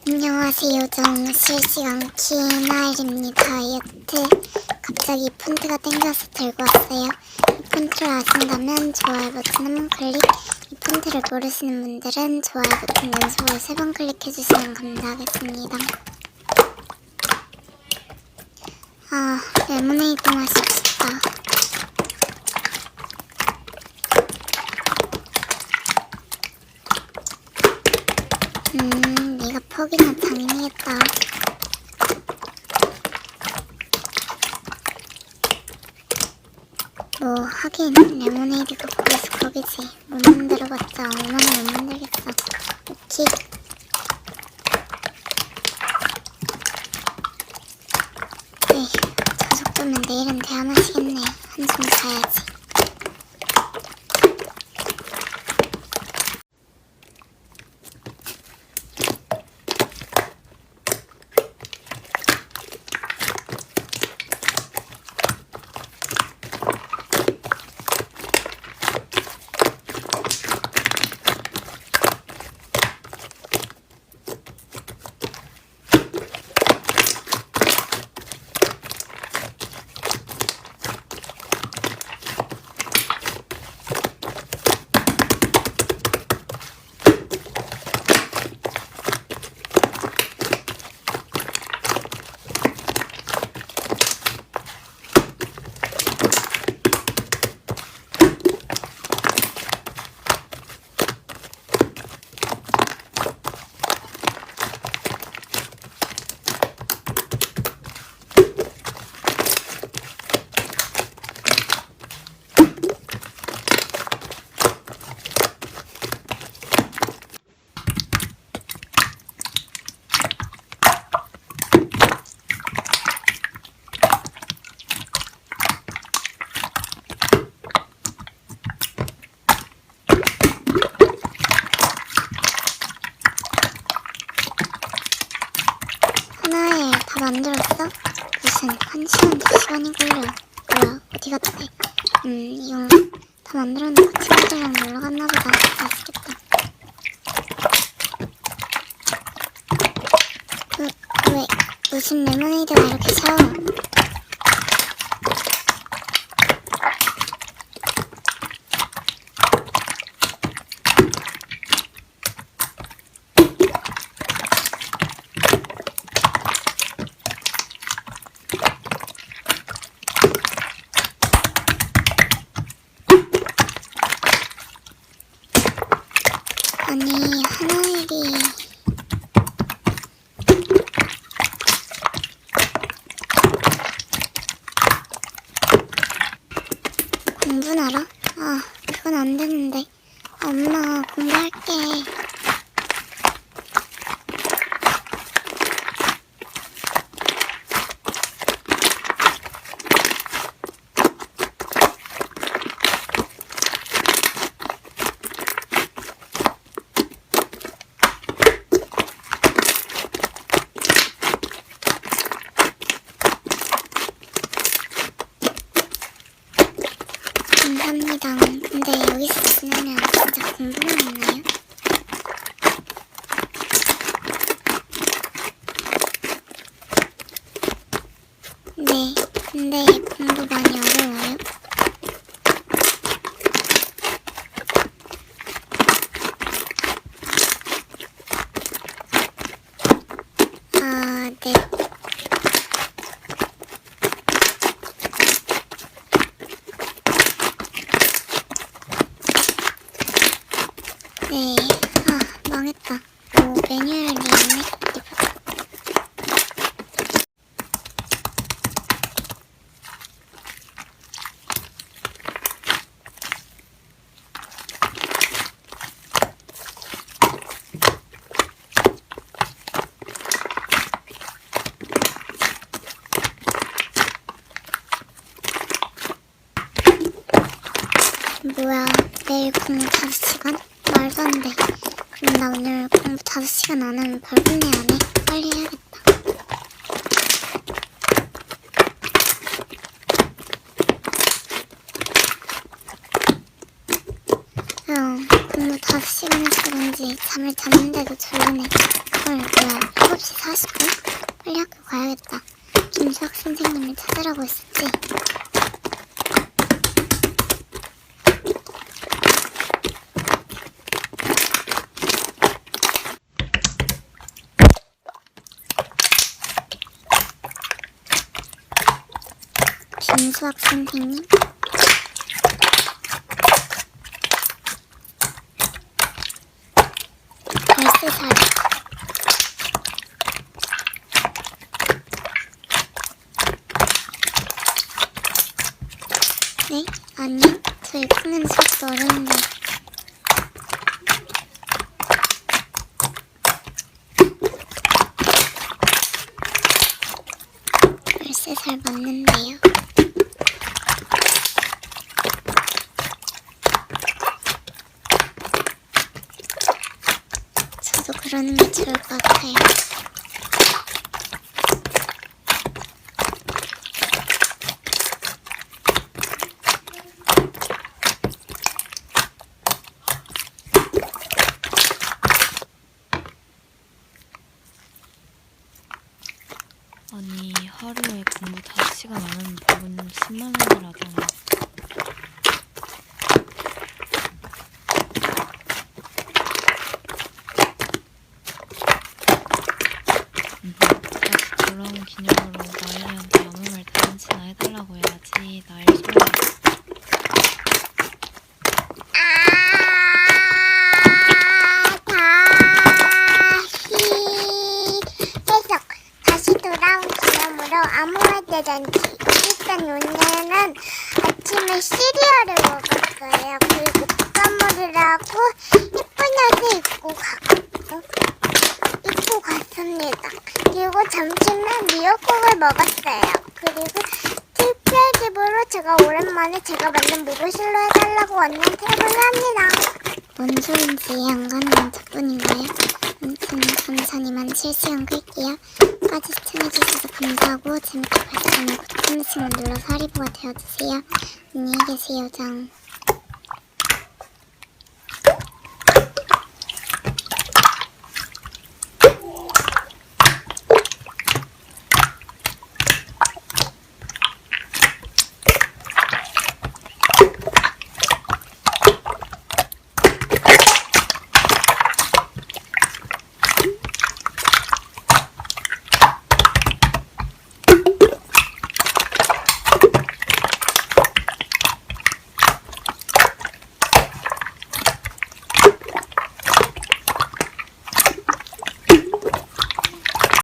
안녕하세요. 전 실시간 키나일입니다. 다이어트 갑자기 폰트가 땡겨서 들고 왔어요. 이 폰트를 아신다면 좋아요 버튼 한번 클릭, 이 폰트를 모르시는 분들은 좋아요 버튼 연속으로 3번 클릭해주시면 감사하겠습니다. 레모네이드 마십시다. 네가 퍽이나 장인이겠다. 뭐 하긴 레모네이드가 거기서 거기지. 못 만들어봤자 얼마나 못 만들겠어. 오케이. 에이, 저 정도면 내일은 대화 마시겠네. 한숨 자야지. 하나에 다 만들었어? 무슨 1시간 2시간이 걸려. 뭐야 어디 갔대? 이건 다 만들었는데 친구들이랑 놀러갔나보다. 맛있겠다. 왜 무슨 레모네이드가 이렇게 셔? 아니 하나일이 공부나라? 그건 안 되는데. 엄마 공부할게. 감사합니다. 근데 여기서 지내면 진짜 공부만 했나요? 네, 근데 공부 많이 어려워요? 네. 네, 망했다. 매뉴얼이 있네. 뭐야, 내일 공부 5시간? 말도 안 돼. 그럼 나 오늘 공부 5시간 안 하면 벌금내 안 해? 빨리 해야겠다. 공부 5시간 해서 그런지 잠을 잤는데도 졸리네. 헐, 뭐야. 마시고 빨리 학교 가야겠다. 김수학 선생님을 찾으라고 했었지. 김수학 선생님? 열쇠살. 네? 아니요. 저 읽는 수업도 어려운데. 열쇠살 맞는데요. 저도 그러는 게 좋을 것 같아요. 아니, 하루에 공부 5시간 안 하면 돈 10만 원을 하잖아. 다시 돌아온 기념으로 나일이한테 아무 말 다한치나 해달라고 해야지. 나일 소리. 다시 돌아온 기념으로 아무 말 대잔치. 일단 오늘은 아침에 시리얼을 먹었어요. 그리고 국감머리를 하고 예쁜 옷을 입고 갔습니다. 그리고 점심에 미역국을 먹었어요. 그리고 TPL집으로 제가 오랜만에 제가 만든 모델실로 해달라고 왔는데 합니다. 뭔 소린지 이해 안 가는 건 저뿐인가요? 아무튼 천천히만 실시간 끌게요. 끝까지 시청해주셔서 감사하고 재밌게 봤다면 구독 한 번씩만 눌러서 하리보가 되어주세요. 안녕히 계세요, 장.